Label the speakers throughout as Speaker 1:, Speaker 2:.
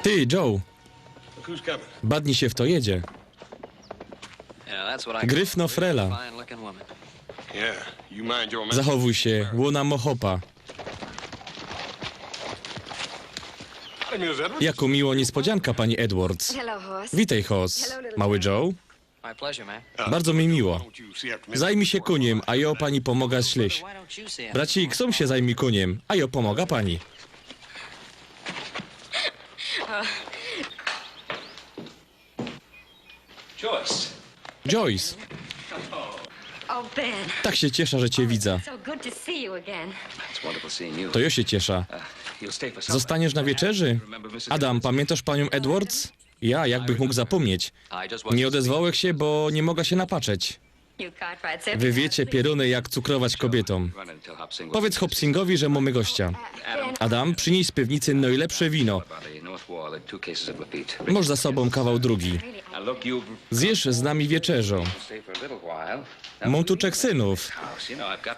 Speaker 1: Ty, Joe, badni się w to jedzie. Gryfno Frela. Zachowuj się, łona Mohopa. Jako miło niespodzianka, pani Edwards. Witaj, Hoss. Mały Joe? Bardzo mi miło. Zajmij się koniem, a ja pani pomaga śleś. Bracik, sam się zajmij koniem, a ja pomaga pani. Joyce, tak się cieszę, że cię widzę. To ja się cieszę. Zostaniesz na wieczerzy? Adam, pamiętasz panią Edwards? Ja, jakbych mógł zapomnieć. Nie odezwałeś się, bo nie mogę się napatrzeć. Wy wiecie, pieruny, jak cukrować kobietom. Powiedz Hopsingowi, że mamy gościa. Adam, przynieś z piwnicy najlepsze wino. Masz za sobą kawał drugi. Zjesz z nami wieczerzą. Mam tu trzech synów.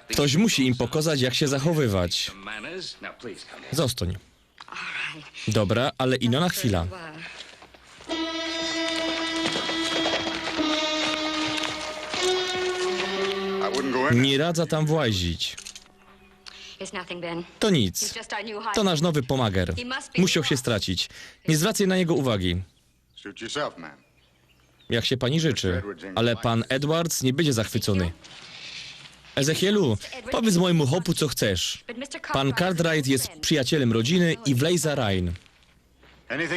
Speaker 1: Ktoś musi im pokazać, jak się zachowywać. Zostań. Dobra, ale ino na chwilę. Nie radza tam włazić. To nic. To nasz nowy pomager. Musiał się stracić. Nie zwracaj na niego uwagi. Jak się pani życzy. Ale pan Edwards nie będzie zachwycony. Ezechielu, powiedz mojemu Hopu, co chcesz. Pan Cartwright jest przyjacielem rodziny i wlej za Rhine.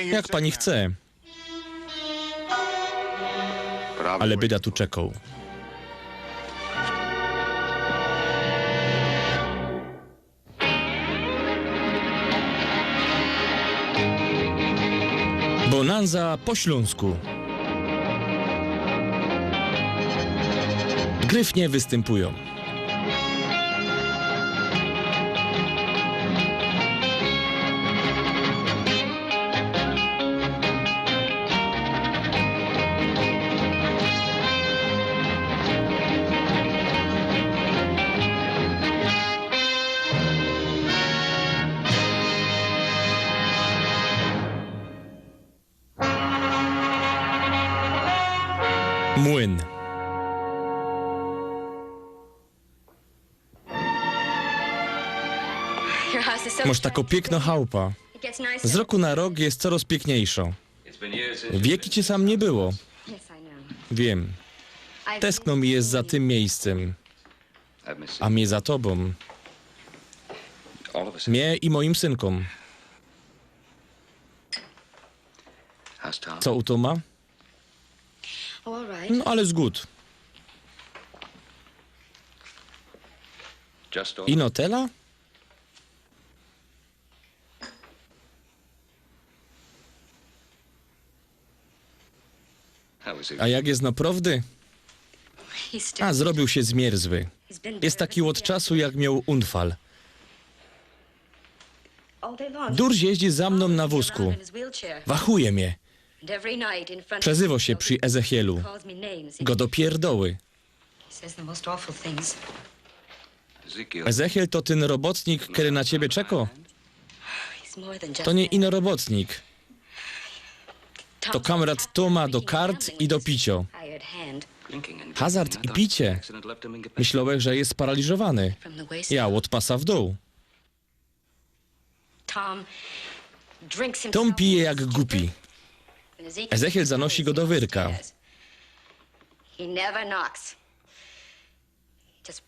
Speaker 1: Jak pani chce. Ale byda tu czekał. Bonanza po śląsku. Gryfnie występują. Młyn. Masz taką piękną chałupa. Z roku na rok jest coraz piękniejsza. Wieki cię sam nie było. Wiem. Tęskno mi jest za tym miejscem. A mnie za tobą. Mnie i moim synkom. Co u Toma? No ale zgód. I Notela? A jak jest naprawdę? A, zrobił się zmierzły. Jest taki od czasu, jak miał unfal. Durś jeździ za mną na wózku. Wachuje mnie. Przezywał się przy Ezechielu. Go do pierdoły. Ezechiel to ten robotnik, który na ciebie czeka? To nie ino robotnik. To kamrat Toma do kart i do picio. Hazard i picie. Myślałem, że jest sparaliżowany. Ja od pasa w dół. Tom pije jak głupi. Ezechiel zanosi go do wyrka.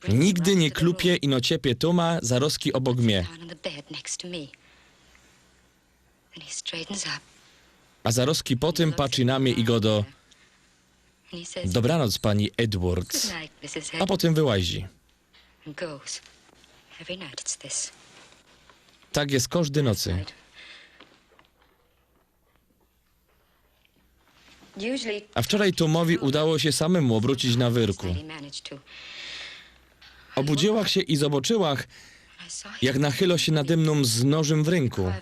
Speaker 1: Nigdy nie klupie i nociepie Toma za roski obok mnie. A za roski potem patrzy na mnie i go do... Dobranoc, pani Edwards. A potem wyłazi. Tak jest każdej nocy. A wczoraj Tomowi udało się samemu obrócić na wyrku. Obudziłach się i zobaczyłach, jak nachylał się nade mną z nożem w ręku.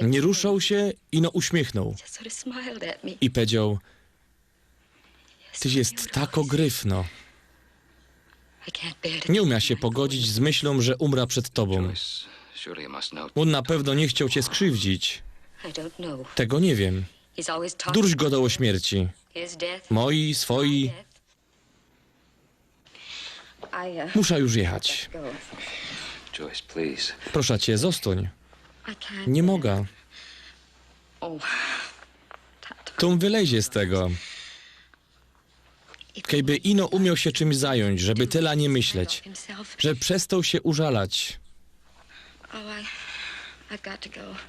Speaker 1: Nie ruszał się i no uśmiechnął. I powiedział, tyś jest tak ogryfno. Nie umia się pogodzić z myślą, że umra przed tobą. On na pewno nie chciał cię skrzywdzić. Tego nie wiem. Durś godał o śmierci. Moi, swoi. Muszę już jechać. Proszę cię, zostań. Nie mogę. Tom wylezie z tego. Kejby ino umiał się czymś zająć, żeby tyle nie myśleć. Że przestał się użalać.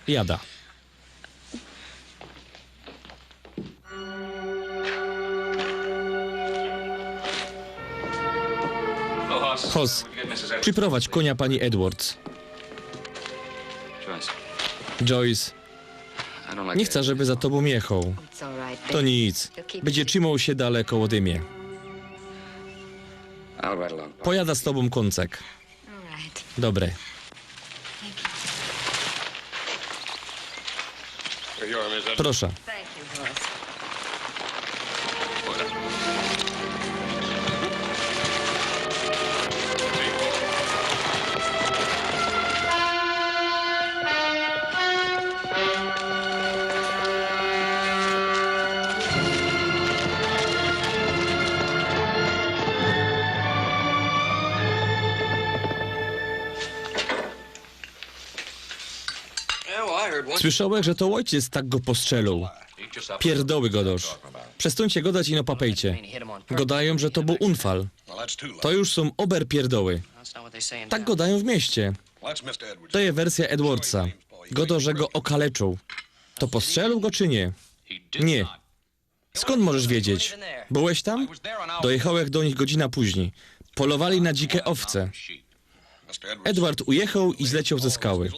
Speaker 1: Jada. Hoss, przyprowadź konia pani Edwards. Joyce, nie chcę, żeby za tobą jechał. To nic. Będzie trzymał się daleko ode mnie. Pojada z tobą koncek. Dobre. Proszę. Słyszałeś, że to ojciec tak go postrzelał. Pierdoły godosz. Przestańcie godać i no papejcie. Godają, że to był unfal. To już są ober pierdoły. Tak godają w mieście. To jest wersja Edwardsa. Godo, że go okaleczą. To postrzelał go czy nie? Nie. Skąd możesz wiedzieć? Byłeś tam? Dojechałeś do nich godzina później. Polowali na dzikie owce. Edward ujechał i zleciał ze skały.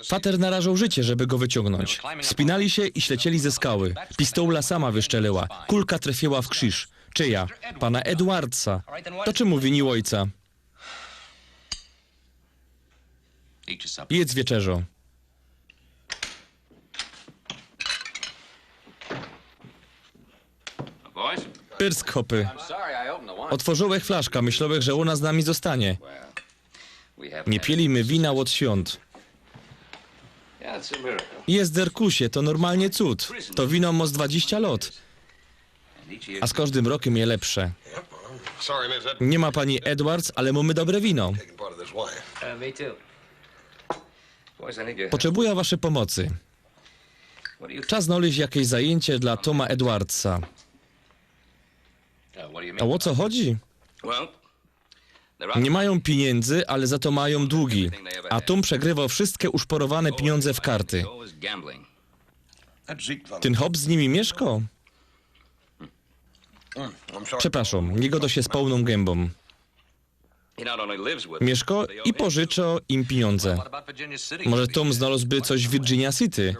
Speaker 1: Fater narażał życie, żeby go wyciągnąć. Spinali się i ślecieli ze skały. Pistola sama wyszczeliła. Kulka trafiła w krzyż. Czyja? Pana Edwardsa. To czemu winił ojca? Jedz wieczerzą. Pyrsk, hopy. Otworzyłeś flaszka, myślałeś, że ona z nami zostanie. Nie piliśmy wina od świąt. Jest derkusie, to normalnie cud. To wino ma z 20 lat. A z każdym rokiem je lepsze. Nie ma pani Edwards, ale mamy dobre wino. Potrzebuję waszej pomocy. Czas znaleźć jakieś zajęcie dla Toma Edwardsa. A o co chodzi? Nie mają pieniędzy, ale za to mają długi. A Tom przegrywał wszystkie uszporowane pieniądze w karty. Ten hop z nimi mieszka? Przepraszam, nie godo się z pełną gębą. Mieszka i pożycza im pieniądze. Może Tom znalazłby coś w Virginia City.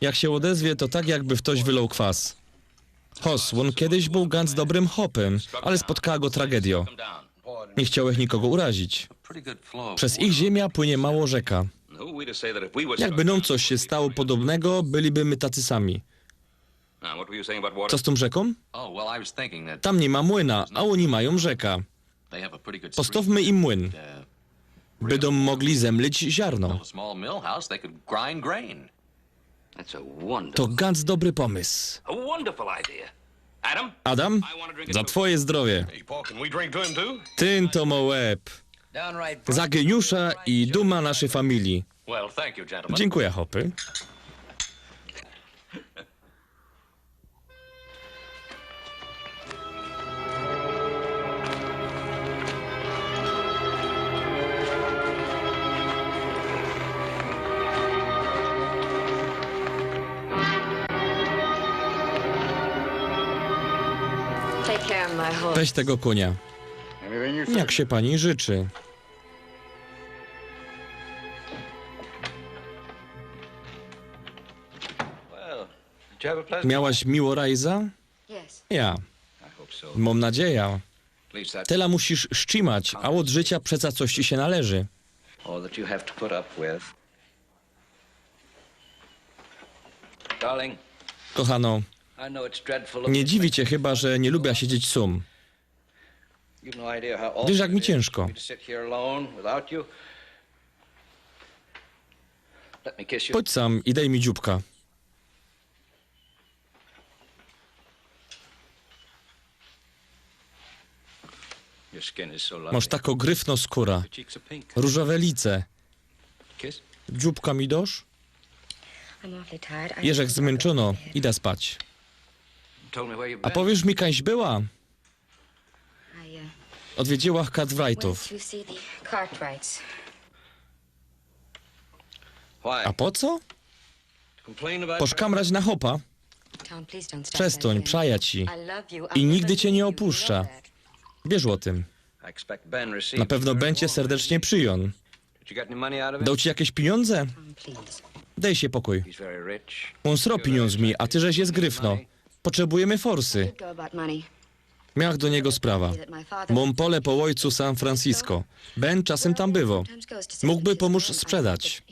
Speaker 1: Jak się odezwie, to tak jakby ktoś wylał kwas. Hoss, on kiedyś był ganz dobrym hopem, ale spotkała go tragedia. Nie chciałeś nikogo urazić. Przez ich ziemię płynie mało rzeka. Jakby nam coś się stało podobnego, byliby my tacy sami. Co z tą rzeką? Tam nie ma młyna, a oni mają rzeka. Postawmy im młyn. Będą mogli zemlić ziarno. To ganz dobry pomysł. Adam, za twoje zdrowie. Tyn to ma łeb. Za geniusza i duma naszej familii. Dziękuję, hopy. Weź tego konia. Jak się pani życzy. Miałaś miło rajza? Ja. Mam nadzieję. Tyle musisz szczimać, a od życia przeca coś ci się należy. Kochano, nie dziwi cię chyba, że nie lubię siedzieć sam. Wiesz, jak mi ciężko. Chodź sam i daj mi dzióbka. Masz taką gryfną skórę, różowe lice. Dzióbka mi dosz? Jeżek zmęczono, idę spać. A powiesz mi, kaś była? Odwiedziła Cartwrightów. A po co? Poszkamrać na chopa? Przestań, przaja ci. I nigdy cię nie opuszcza. Wiesz o tym. Na pewno będzie serdecznie przyjął. Dał ci jakieś pieniądze? Daj się pokój. On sro pieniądzmi, a ty żeś jest gryfno. Potrzebujemy forsy. Miach do niego sprawa. Mam pole po ojcu San Francisco. Ben czasem tam bywo. Mógłby pomóż sprzedać.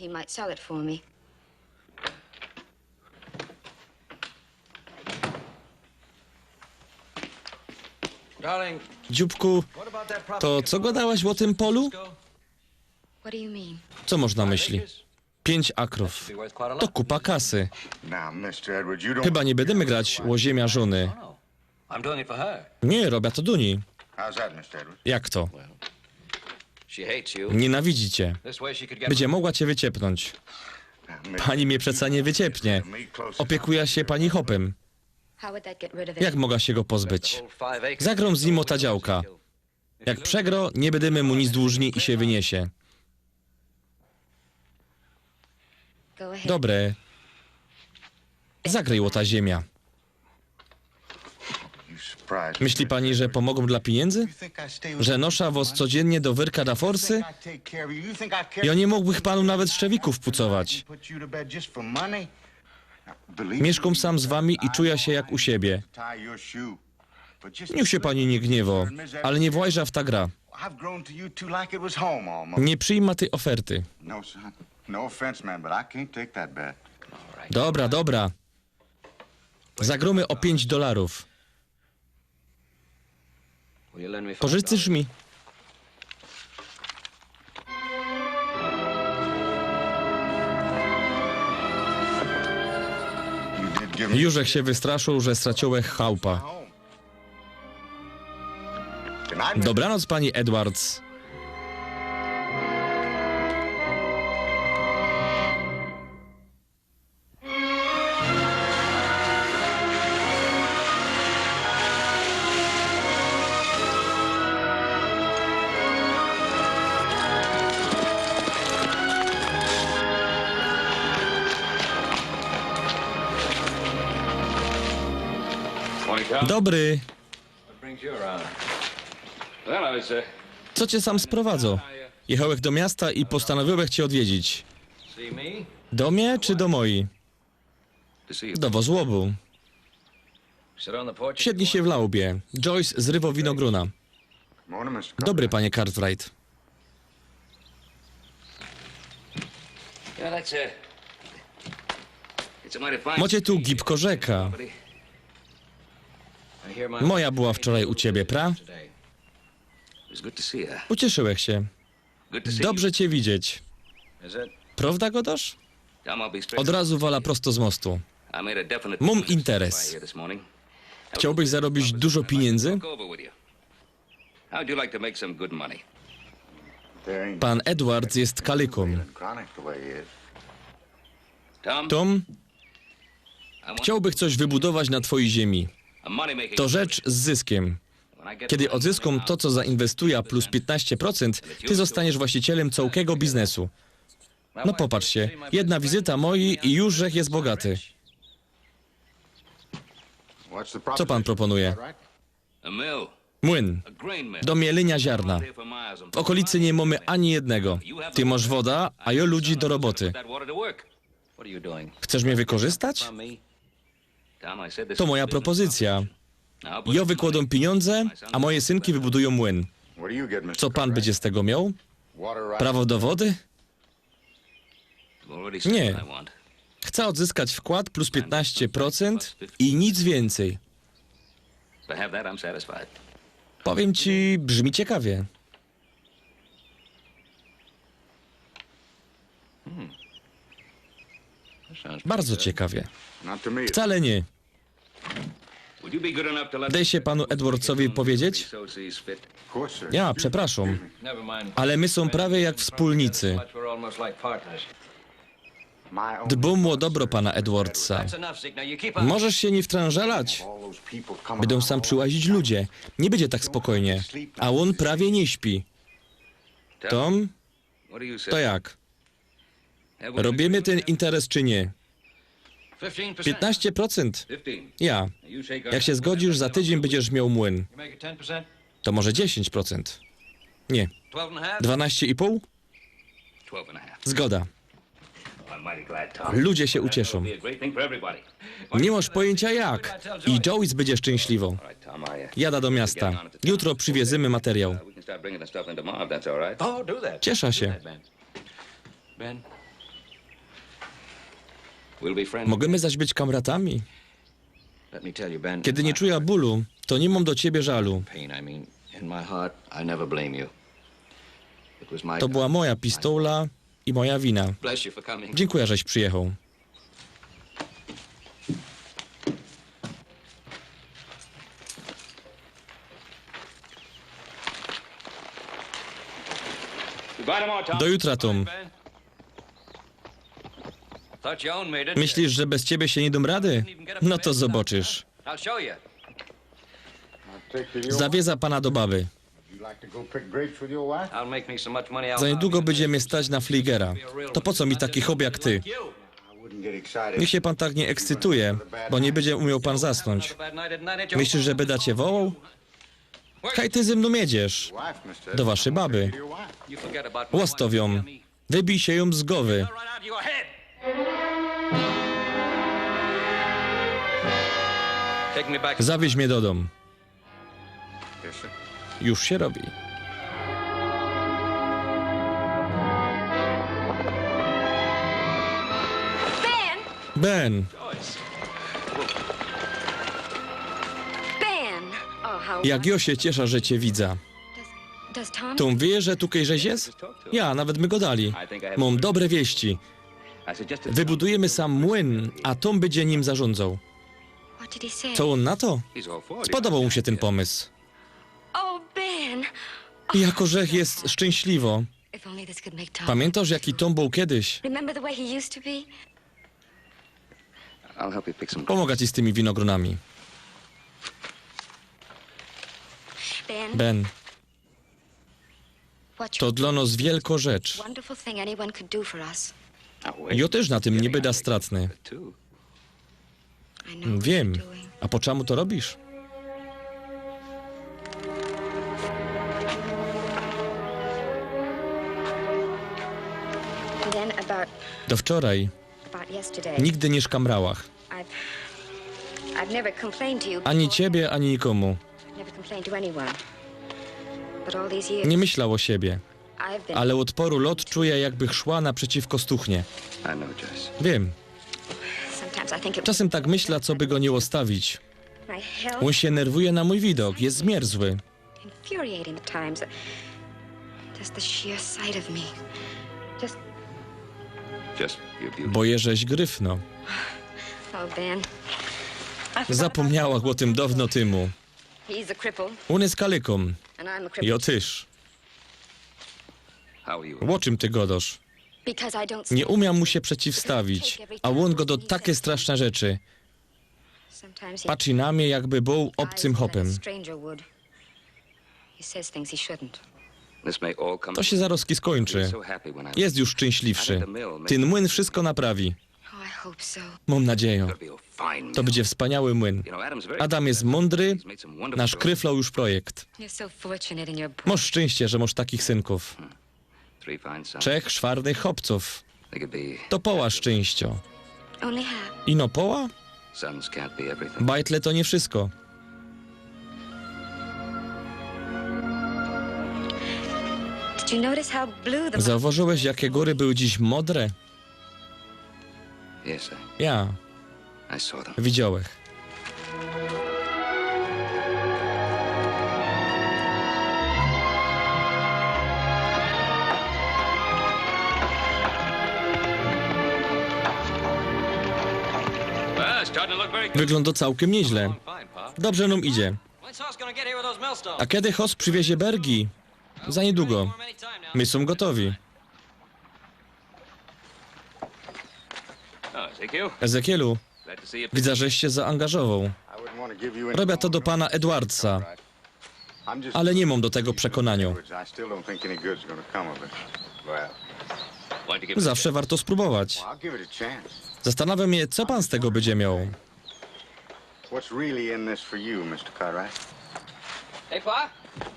Speaker 1: Dzióbku, to co gadałaś o tym polu? Co masz na myśli? 5 akrów. To kupa kasy. Chyba nie będziemy grać o ziemia żony. Nie, robię to Duni. Jak to? Nienawidzi cię. Będzie mogła cię wyciepnąć. Pani mnie przeca nie wyciepnie. Opiekuje się pani hopem. Jak mogła się go pozbyć? Zagrom z nim o ta działka. Jak przegro, nie będziemy mu nic dłużni i się wyniesie. Dobre. Zagraj o ta ziemia. Myśli pani, że pomogą dla pieniędzy? Że nosza was codziennie do wyrka da forsy? Ja nie mógłbym panu nawet szczewików pucować. Mieszkam sam z wami i czuję się jak u siebie. Niech się pani nie gniewo, ale nie włajża w ta gra. Nie przyjma tej oferty. Dobra, dobra. Zagromy o $5. Pożyczysz mi? Jużek się wystraszył, że straciłeś chałupa. Dobranoc, pani Edwards. Dobry. Co cię sam sprowadza? Jechałeś do miasta i postanowiłeś cię odwiedzić. Do mnie czy do mojej? Do wozłobu. Siedli się w laubie. Joyce zrywał winogrona. Dobry, panie Cartwright. Macie tu gibko rzeka. Moja była wczoraj u ciebie, pra? Ucieszyłeś się. Dobrze cię widzieć. Prawda, Godosz? Od razu wala prosto z mostu. Mam interes. Chciałbyś zarobić dużo pieniędzy? Pan Edwards jest kaliką. Tom, chciałbych coś wybudować na twojej ziemi. To rzecz z zyskiem. Kiedy odzyskam to, co zainwestuję, plus 15%, ty zostaniesz właścicielem całego biznesu. No popatrz się, jedna wizyta mojej i już Rzech jest bogaty. Co pan proponuje? Młyn. Do mielenia ziarna. W okolicy nie mamy ani jednego. Ty masz woda, a ja ludzi do roboty. Chcesz mnie wykorzystać? To moja propozycja. Ja wykładam pieniądze, a moje synki wybudują młyn. Co pan będzie z tego miał? Prawo do wody? Nie. Chcę odzyskać wkład plus 15% i nic więcej. Powiem ci, brzmi ciekawie. Bardzo ciekawie. Wcale nie. Daj się panu Edwardsowi powiedzieć? Ja, przepraszam, ale my są prawie jak wspólnicy. Dbam o dobro pana Edwardsa. Możesz się nie wtrążalać. Będą sam przyłazić ludzie. Nie będzie tak spokojnie. A on prawie nie śpi. Tom, to jak? Robimy ten interes czy nie? 15%? Ja. Jak się zgodzisz, za tydzień będziesz miał młyn. To może 10%? Nie. 12,5? Zgoda. Ludzie się ucieszą. Nie masz pojęcia jak. I Joyce będzie szczęśliwą. Jada do miasta. Jutro przywiezymy materiał. Cieszę się. Możemy zaś być kamratami. Kiedy nie czuję bólu, to nie mam do ciebie żalu. To była moja pistola i moja wina. Dziękuję, żeś przyjechał. Do jutra, Tom. Myślisz, że bez ciebie się nie dam rady? No to zobaczysz. Zawieza pana do baby. Za niedługo będziemy stać na fligera. To po co mi taki hobby jak ty? Niech się pan tak nie ekscytuje, bo nie będzie umiał pan zasnąć. Myślisz, że będę cię wołał? Kaj ty ze mną jedziesz. Do waszej baby. Łastowią. Wybij się ją z głowy. Zawieź mnie do domu. Już się robi. Ben! Jak ja się cieszę, że cię widzę. Tom wie, że tu kejżeś jest? Ja, nawet my go dali. Mam dobre wieści. Wybudujemy sam młyn, a Tom będzie nim zarządzał. Co on na to? Spodobał mu się ten pomysł. Jako Żech jest szczęśliwo. Pamiętasz, jaki Tom był kiedyś? Pomogę ci z tymi winogronami. Ben, to dla nas wielka rzecz. Ja też na tym nie będę stratny. Wiem. A po czemu to robisz? Do wczoraj nigdy nie szkamrałach. Ani ciebie, ani nikomu. Nie myślał o siebie. Ale od poru lot czuję, jakby szła naprzeciwko stuchnie. Wiem. Czasem tak myślę, co by go nie ostawić. On się nerwuje na mój widok, jest zmierzły. Boję, żeś gryfno. Zapomniała o tym dawno temu. On jest kaleką. Ja też. O czym ty godasz? Nie umiał mu się przeciwstawić, a on go do takie straszne rzeczy. Patrzy na mnie, jakby był obcym hopem. To się zaroski skończy. Jest już szczęśliwszy. Ten młyn wszystko naprawi. Mam nadzieję. To będzie wspaniały młyn. Adam jest mądry, nasz kryflał już projekt. Masz szczęście, że masz takich synków. 3 szwarnych chłopców. To poła szczęścia. Ino poła? Bajtle to nie wszystko. Zauważyłeś, jakie góry były dziś modre? Ja. Widziałem. Wygląda całkiem nieźle. Dobrze nam idzie. A kiedy Hoss przywiezie Bergi? Za niedługo. My są gotowi. Ezekielu, widzę, żeś się zaangażował. Robię to do pana Edwardsa, ale nie mam do tego przekonania. Zawsze warto spróbować. Zastanawiam się, co pan z tego będzie miał.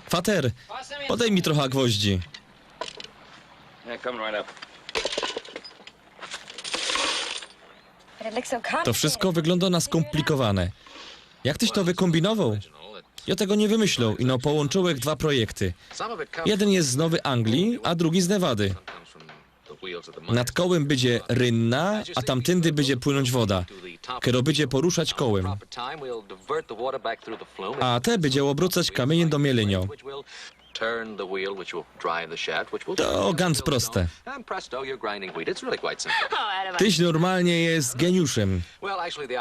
Speaker 1: Fater, podaj mi trochę gwoździ. To wszystko wygląda na skomplikowane. Jak tyś to wykombinował? Ja tego nie wymyślał, ino połączyłeś dwa projekty. Jeden jest z Nowej Anglii, a drugi z Nevady. Nad kołem będzie rynna, a tamtędy będzie płynąć woda, kiedy będzie poruszać kołem. A te będzie obracać kamieniem do mielenia. To ganz proste. Tyś normalnie jest geniuszem.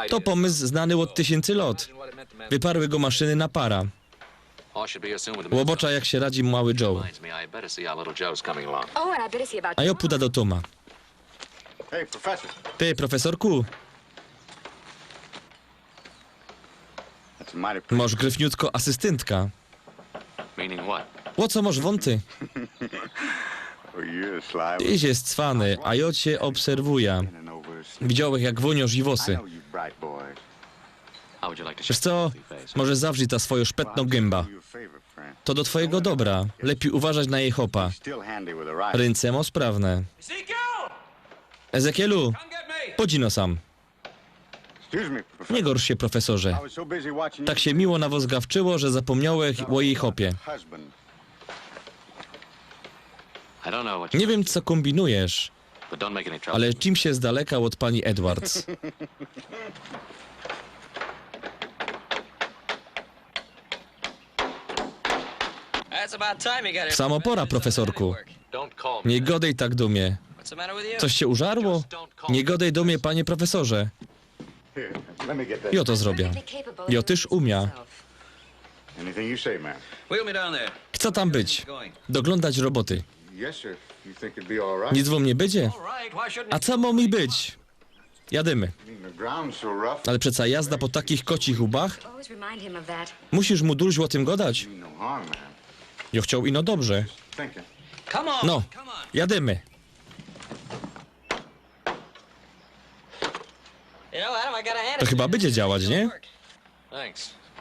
Speaker 1: To pomysł znany od tysięcy lat. Wyparły go maszyny na para. Łobocza jak się radzi mały Joe. A ja pójdę do Toma. Ty, profesorku. Masz gryfniutko asystentka. O co masz wąty? Tyś jest cwany, a ja cię obserwuję. Widziałeś jak wonią żywosy. Wiesz co? Może zawrzyj ta swoją szpetną gęba. To do twojego dobra. Lepiej uważać na jej chopa. Ręce mo sprawne. Ezekielu, podzino sam. Nie gorsz się, profesorze. Tak się miło nawozgawczyło, że zapomniałeś o jej chopie. Nie wiem, co kombinujesz, ale czym się z daleka od pani Edwards? Samo pora, profesorku. Nie godej tak do mnie. Coś się użarło? Nie godej do mnie, panie profesorze. Ja to zrobię. Ja też umia. Chcę tam być. Doglądać roboty. Nic wam nie będzie? A co ma mi być? Jadymy. Ale przeca jazda po takich kocich łbach? Musisz mu dużo o tym gadać. Ja chciał ino dobrze. No, jadymy. To chyba będzie działać, nie?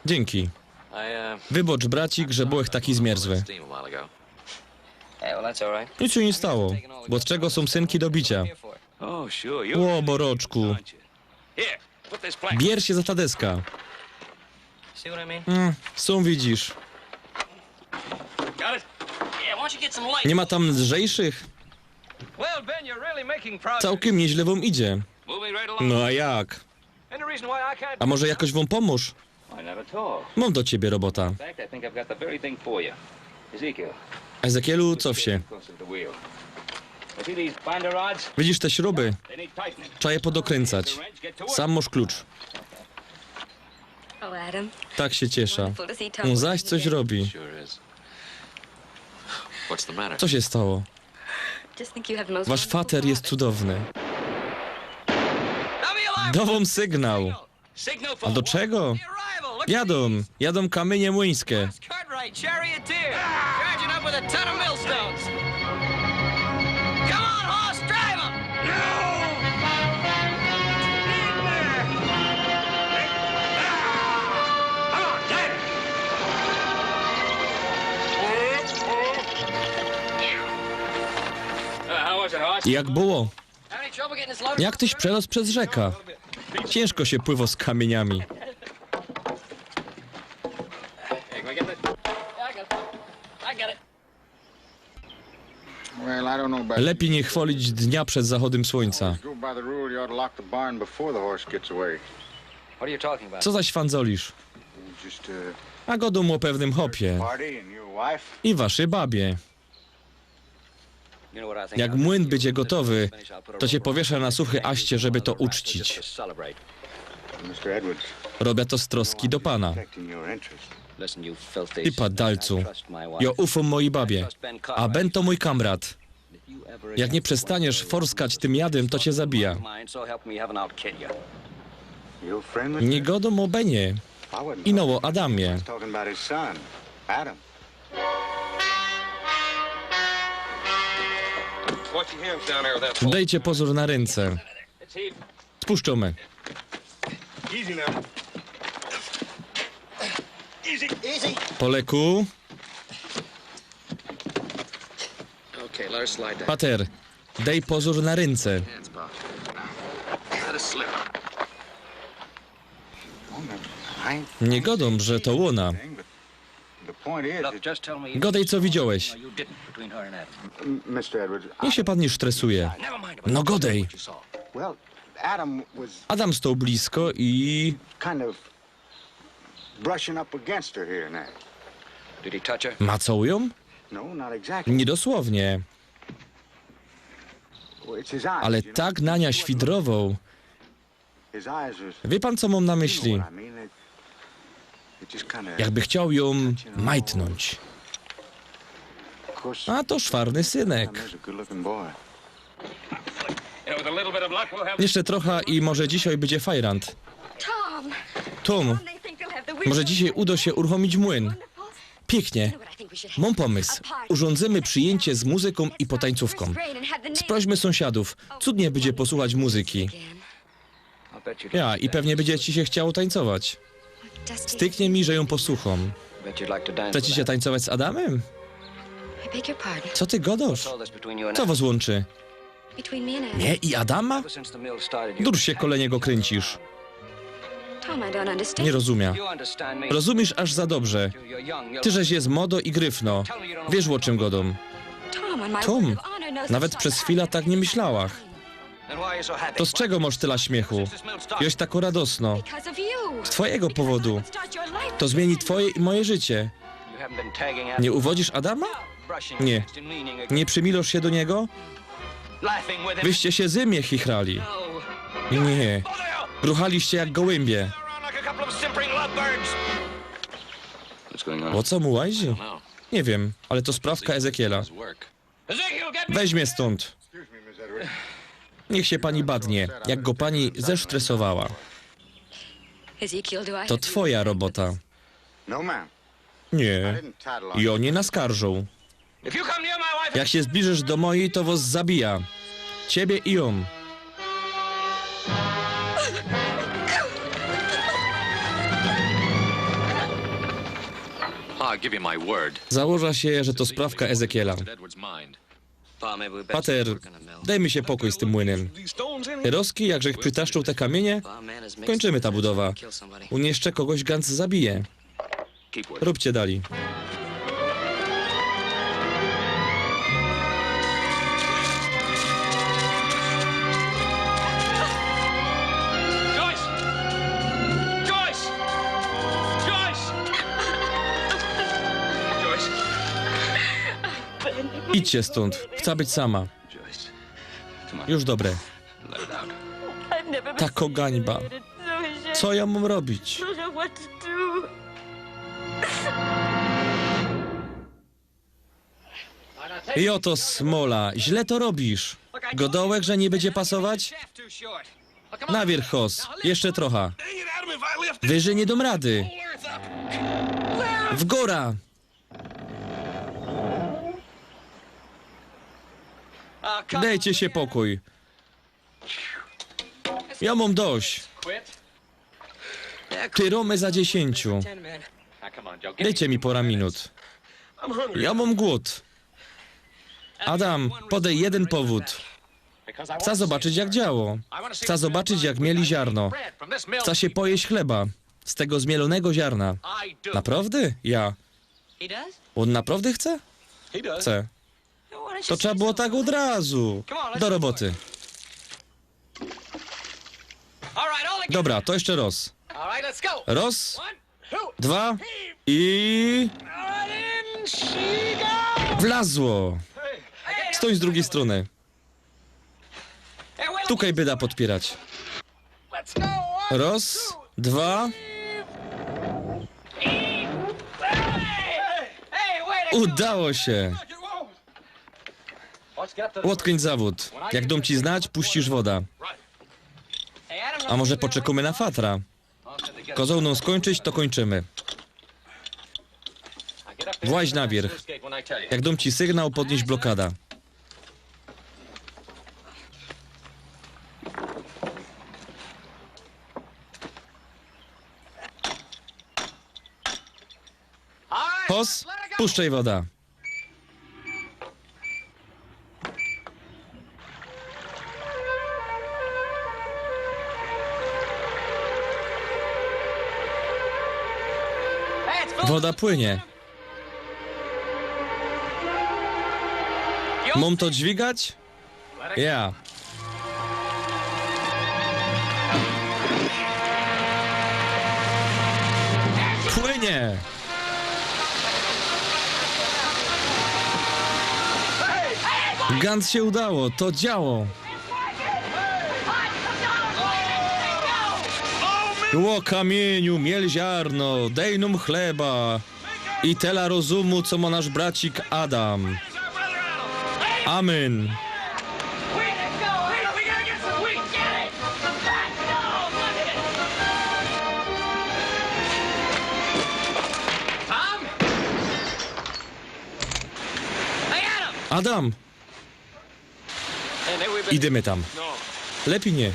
Speaker 1: Dzięki. Wybacz, bracik, że byłeś taki zmierzły. Nic się nie stało, bo od czego są synki do bicia? O, boroczku. Bierz się za ta deska. Są, widzisz. Nie ma tam lżejszych? Całkiem nieźle wam idzie. No a jak? A może jakoś wam pomóż? Mam do ciebie robota. Ezekielu, cof się. Widzisz te śruby? Trzeba je podokręcać. Sam masz klucz. Tak się ciesza. On zaś coś robi. Co się stało? Wasz fater jest cudowny. Dawam sygnał. A do czego? Jadą kamienie młyńskie. Jak było? Jak tyś przelazł przez rzekę? Ciężko się pływa z kamieniami. Lepiej nie chwalić dnia przed zachodem słońca. Co zaś fandzolisz? A godą o pewnym hopie. I waszej babie. Jak młyn będzie gotowy, to cię powieszę na suchy aście, żeby to uczcić. Robię to z troski do pana. Ty padalcu. Ja ufam mojej babie. A Ben to mój kamrat. Jak nie przestaniesz forskać tym jadem, to cię zabija. Nie godą o Benie. I no o Adamie. Dajcie pozór na ręce. Spuszczamy. Poleku. Pater, daj pozór na ręce. Nie godą, że to łona. Godaj, co widziałeś. Niech się pan nie stresuje. No godaj. Adam stał blisko i... Macał ją? Niedosłownie. Ale tak Nania świdrował. Wie pan, co mam na myśli? Jakby chciał ją majtnąć. A to szwarny synek. Jeszcze trochę i może dzisiaj będzie fajrant. Tom, może dzisiaj uda się uruchomić młyn. Pięknie. Mam pomysł. Urządzimy przyjęcie z muzyką i potańcówką. Sprośmy sąsiadów. Cudnie będzie posłuchać muzyki. Ja, i pewnie będzie ci się chciało tańcować. Styknie mi, że ją posłucham. Chcecie tańcować z Adamem? Co ty godasz? Co was łączy? Mnie i Adama? Durz się koło niego kręcisz. Nie rozumiem. Rozumiesz aż za dobrze. Ty żeś jest modo i gryfno. Wiesz, o czym godą. Tom, nawet przez chwilę tak nie myślałach. To z czego masz tyle śmiechu? Joś tak radosno. Z twojego powodu. To zmieni twoje i moje życie. Nie uwodzisz Adama? Nie. Nie przymilosz się do niego? Wyście się zymie chichrali. Nie. Ruchaliście jak gołębie. O co mu łazi? Nie wiem, ale to sprawka Ezekiela. Weź mnie stąd. Niech się pani badnie, jak go pani zestresowała. To twoja robota. Nie. I oni naskarżą. Jak się zbliżysz do mojej, to was zabija. Ciebie i ją. Założa się, że to sprawka Ezekiela. Pater, dajmy się pokój z tym młynem. Roski, jakżech przytaszczył te kamienie, kończymy ta budowa. On jeszcze kogoś Gans zabije. Róbcie dali. Idźcie stąd. Chcę być sama. Już dobre. Tako gańba. Co ja mam robić? I oto smola. Źle to robisz. Godołek, że nie będzie pasować? Na wierzch, Hos. Jeszcze trochę. Wyżej nie dam rady. W góra. Dajcie się pokój. Ja mam dość. Ty Romy za 10. Dajcie mi pora minut. Ja mam głód. Adam, podaj jeden powód. Chcę zobaczyć, jak działo. Chcę zobaczyć, jak mieli ziarno. Chcę się pojeść chleba z tego zmielonego ziarna. Naprawdę? Ja. On naprawdę chce? Chce. To trzeba było tak od razu. Do roboty. Dobra, to jeszcze raz. Raz, dwa i... Wlazło. Stój z drugiej strony. Tukaj byda podpierać. Raz, dwa. Udało się. Odkręć zawód. Jak dom ci znać, puścisz woda. A może poczekamy na fatra? Kozą nam skończyć, to kończymy. Właź na wierzch. Jak dom ci sygnał, podnieś blokada. Hos, puszczaj woda. Woda płynie. Mam to dźwigać? Ja. Płynie. Gans się udało, to działo. Ło kamieniu, miel ziarno, dej nam chleba i tela rozumu, co ma nasz bracik Adam. Amen. Adam! Idziemy tam. Lepiej nie.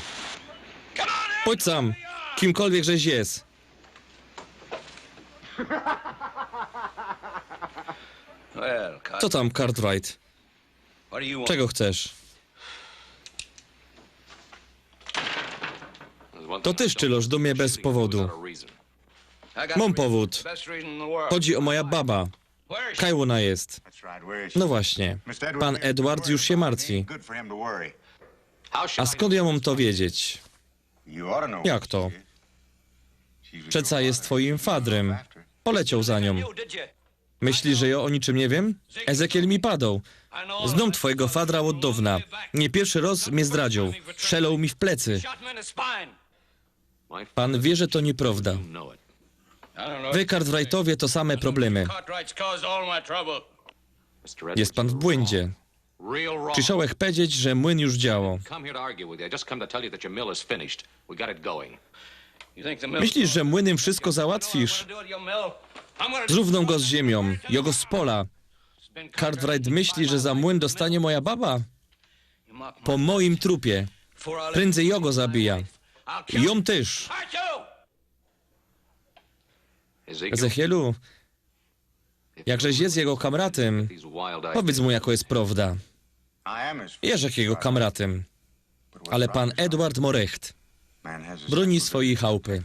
Speaker 1: Chodź sam, kimkolwiek żeś jest. Co tam, Cartwright? Czego chcesz? To ty szczylosz do mnie bez powodu. Mam powód. Chodzi o moja baba. Kaj ona jest? No właśnie. Pan Edward już się martwi. A skąd ja mam to wiedzieć? Jak to? Przeca jest twoim fadrem. Poleciał za nią. Myślisz, że ja o niczym nie wiem? Ezekiel mi padał. Znam twojego fadra od dawna. Nie pierwszy raz mnie zdradził. Strzelał mi w plecy. Pan wie, że to nieprawda. Wy, Cartwrightowie, to same problemy. Jest pan w błędzie. Przyszedłeś powiedzieć, że młyn już działał. Myślisz, że młynem wszystko załatwisz? Zrówną go z ziemią, jego z pola. Cartwright myśli, że za młyn dostanie moja baba? Po moim trupie. Prędzej ją go zabija. I ją też. Ezechielu, jakżeś jest jego kamratem, powiedz mu, jako jest prawda. Jeżek jego kamratem. Ale pan Edward ma recht. Broni swojej chałupy.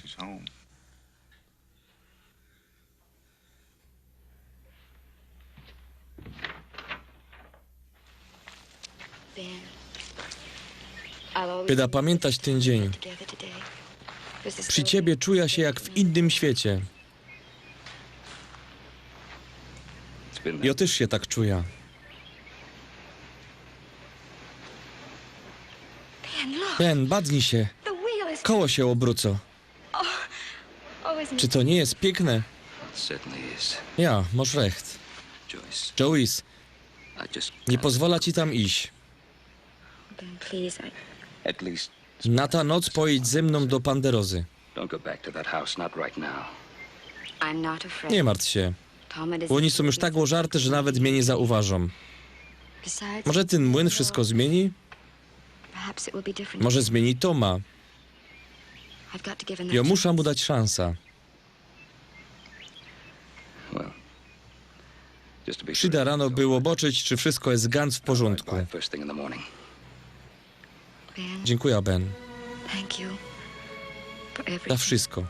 Speaker 1: Będę pamiętać ten dzień. Przy ciebie czuję się jak w innym świecie. Ja też się tak czuję. Ben, badnij się. Koło się obrócą. Czy to nie jest piękne? Ja, masz recht. Joyce, nie pozwala ci tam iść. Na ta noc pojedź ze mną do Panderozy. Nie martw się. Oni są już tak ożarte, że nawet mnie nie zauważą. Może ten młyn wszystko zmieni? Może zmieni Toma. Ja muszę mu dać szansę. Przyjdę rano, by oboczyć, czy wszystko jest Gans w porządku. Dziękuję, Ben. Za wszystko.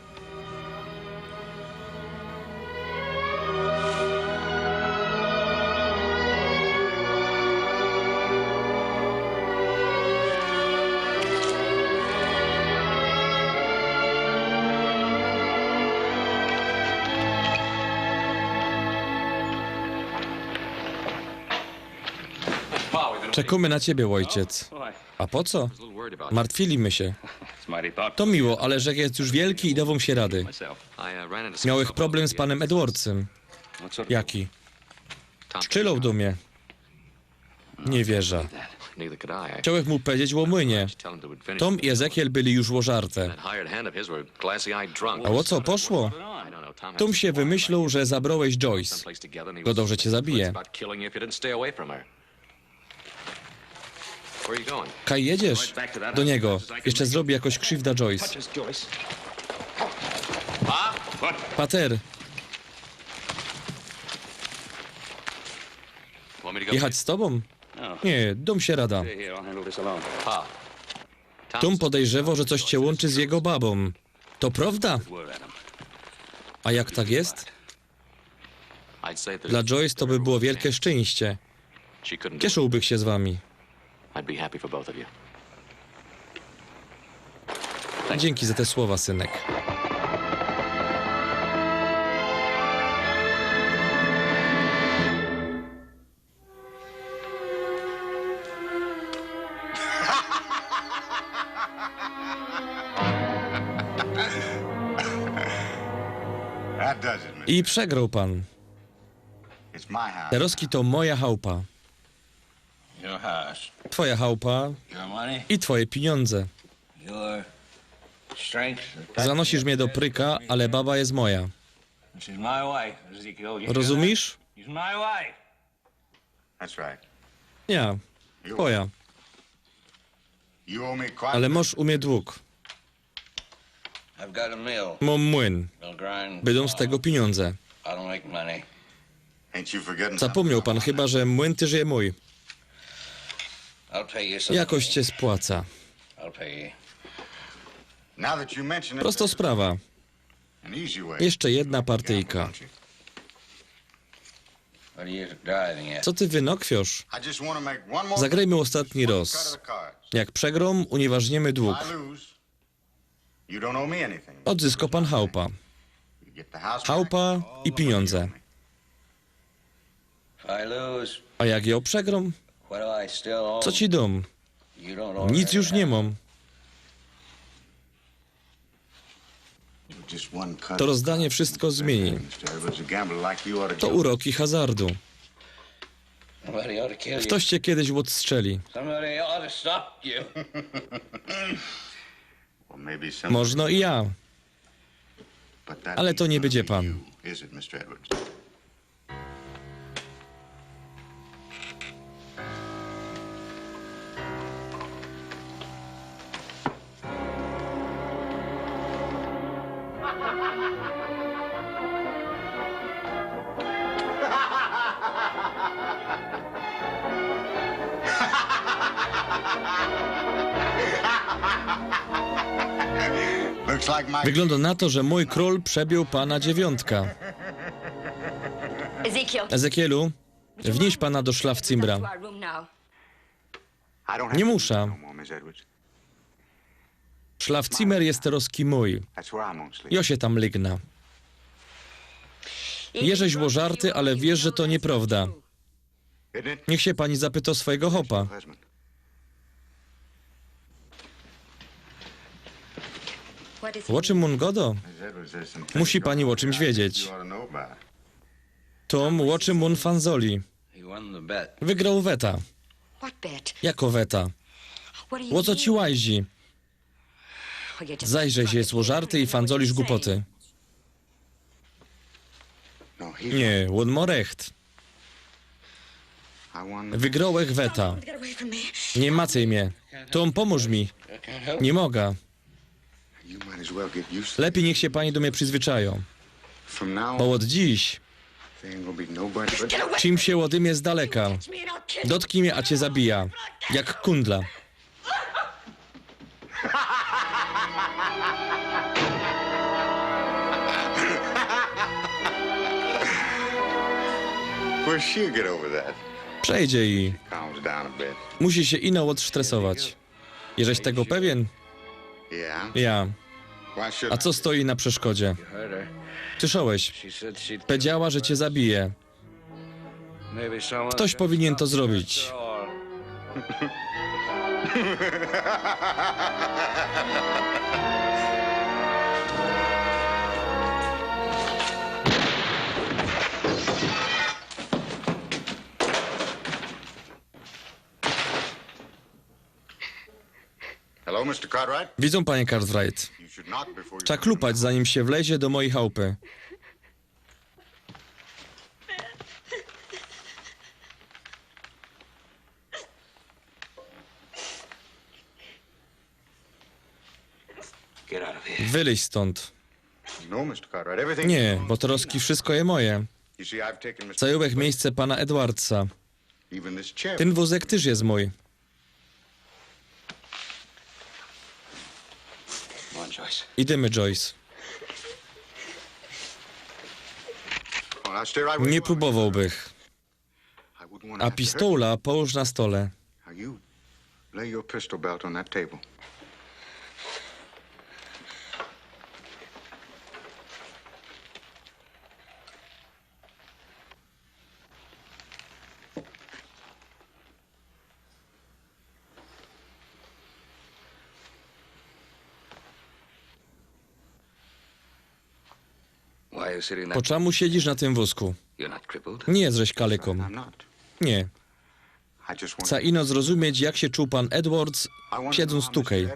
Speaker 1: Czekamy na ciebie, ojciec. A po co? Martwiliśmy się. To miło, ale Rzek jest już wielki i dawą się rady. Miałeś problem z panem Edwardsem. Jaki? Szczylał do mnie. Nie wierzę. Chciałeś mu powiedzieć o młynie. Tom i Ezekiel byli już łożarte. A o co poszło? Tom się wymyślał, że zabrałeś Joyce. Godał, że cię zabije. Kaj, jedziesz? Do niego. Jeszcze zrobi jakoś krzywda Joyce. Pater. Jechać z tobą? Nie, dom się rada. Tom podejrzewał, że coś cię łączy z jego babą. To prawda? A jak tak jest? Dla Joyce to by było wielkie szczęście. Cieszyłbym się z wami. Dzięki za te słowa, synek. I przegrał pan. Teroski to moja chałupa. Twoja chałupa i twoje pieniądze. Zanosisz mnie do pryka, ale baba jest moja. Rozumiesz? Ja, twoja. Ale masz u mnie dług. Mam młyn. Będą z tego pieniądze. Zapomniał pan chyba, że młyn też jest mój. Jakoś cię spłaca. Prosta sprawa. Jeszcze jedna partyjka. Co ty wynokwiasz? Zagrajmy ostatni raz. Jak przegrą, unieważniemy dług. Odzyska pan chałupa. Chałupa i pieniądze. A jak ją przegrą? Co ci dam? Nic już nie mam. To rozdanie wszystko zmieni. To uroki hazardu. Ktoś cię kiedyś odstrzeli. Można i ja. Ale to nie będzie pan. Wygląda na to, że mój król przebił pana dziewiątka. Ezekielu, wnieś pana do szlafcimbra. Nie muszę. Szlafcimmer jest teroski mój. Ja się tam lygna. Jeżeś łożarty, ale wiesz, że to nieprawda. Niech się pani zapyta swojego chopa. O czym on godo? Musi pani o czymś wiedzieć. Tom o czym on fanzoli. Wygrał weta. Jako weta? O co ci łajzi? Zajrzej się, jest łożarty i fanzolisz głupoty. Nie, on ma recht. Wygrałech weta. Nie macej mnie. Tom, pomóż mi. Nie mogę. Lepiej niech się pani do mnie przyzwyczają. Bo od dziś czym się łodymie z daleka. Dotknij mnie, a cię zabija. Jak kundla. Przejdzie i musi się ino odstresować. Jeżeś tego pewien? Ja. A co stoi na przeszkodzie? Słyszałeś? Powiedziała, że cię zabije. Ktoś powinien to zrobić. Widzą, panie Cartwright. Trzeba klupać, zanim się wlezie do mojej chałupy. Wyleź stąd. Nie, bo troski wszystko je moje. Zająłeś miejsce pana Edwardsa. Ten wózek też jest mój. Idziemy, Joyce. Nie próbowałbych. A pistola połóż na stole. Po czemu siedzisz na tym wózku? Nie jesteś kaleką. Nie. Chcę ino zrozumieć, jak się czuł pan Edwards, siedząc tutaj.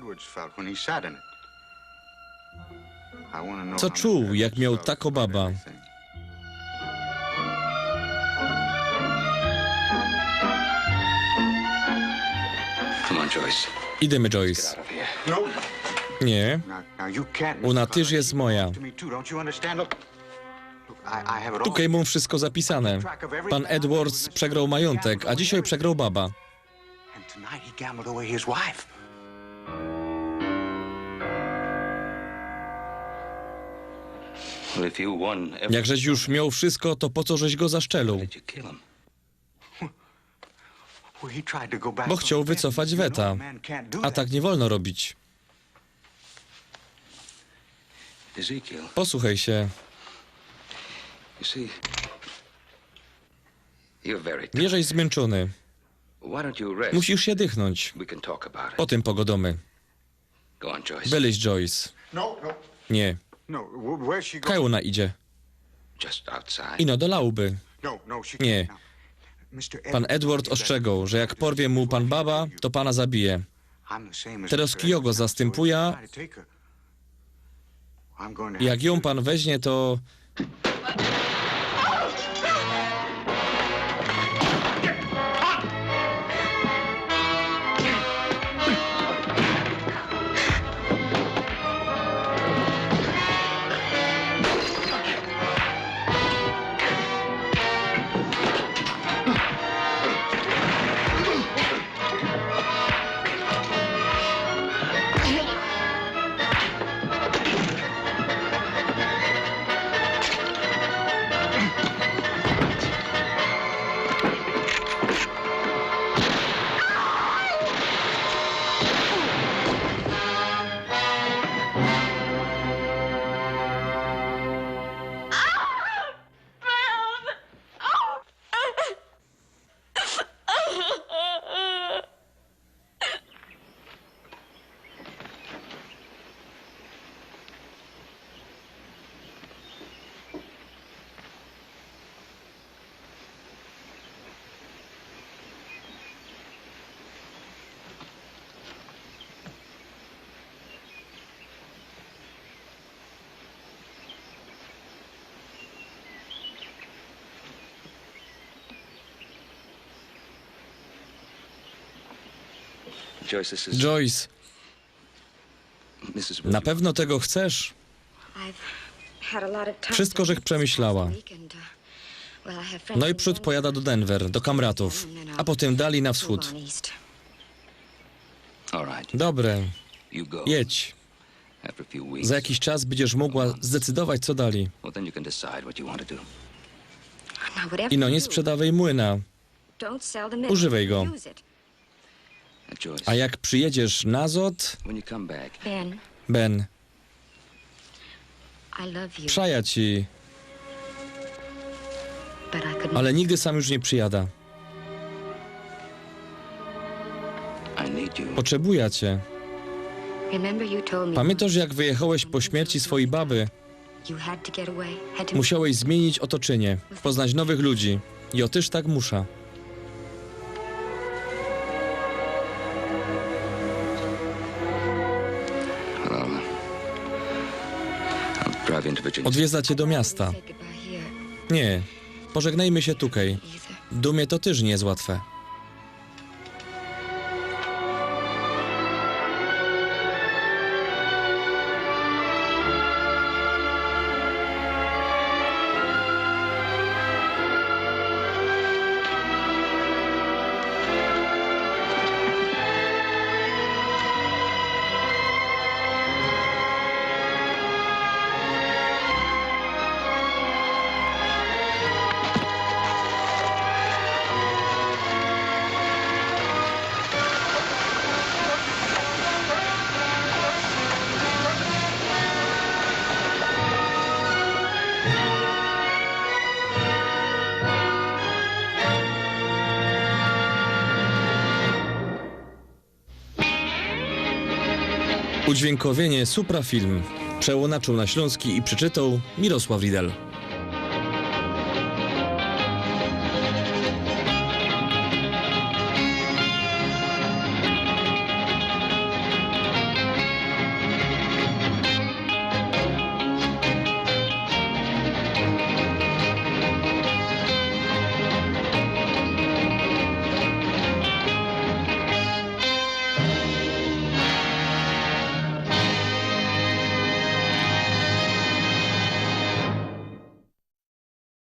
Speaker 1: Co czuł, jak miał taką baba? Idziemy, Joyce. Nie. Ona też jest moja. Tutaj mam wszystko zapisane. Pan Edwards przegrał majątek, a dzisiaj przegrał baba. Jakżeś już miał wszystko, to po co żeś go zaszczelał? Bo chciał wycofać weta. A tak nie wolno robić. Posłuchaj się. Nie żeś zmęczony. Musisz się dychnąć. Potem pogodomy. Wyleź, Joyce. Nie. Kaj ona idzie? Ino do lauby. Nie. Pan Edward ostrzegał, że jak porwie mu pan baba, to pana zabije. Teraz Kio go zastępuje. Jak ją pan weźmie, to... Joyce, na pewno tego chcesz? Wszystko, żech przemyślała. No i przód pojada do Denver, do kamratów, a potem dalej na wschód. Dobre, jedź. Za jakiś czas będziesz mogła zdecydować, co dalej. Ino, nie sprzedawaj młyna. Używaj go. A jak przyjedziesz nazad, Ben, przaja ci, ale nigdy sam już nie przyjada. Potrzebuję cię. Pamiętasz, jak wyjechałeś po śmierci swojej baby? Musiałeś zmienić otoczenie, poznać nowych ludzi. Ja też tak muszę. Odwiezę cię do miasta. Nie, pożegnajmy się tutaj. W dumie to też nie jest łatwe. Udźwiękowienie Suprafilm przełonaczył na śląski i przeczytał Mirosław Riedel.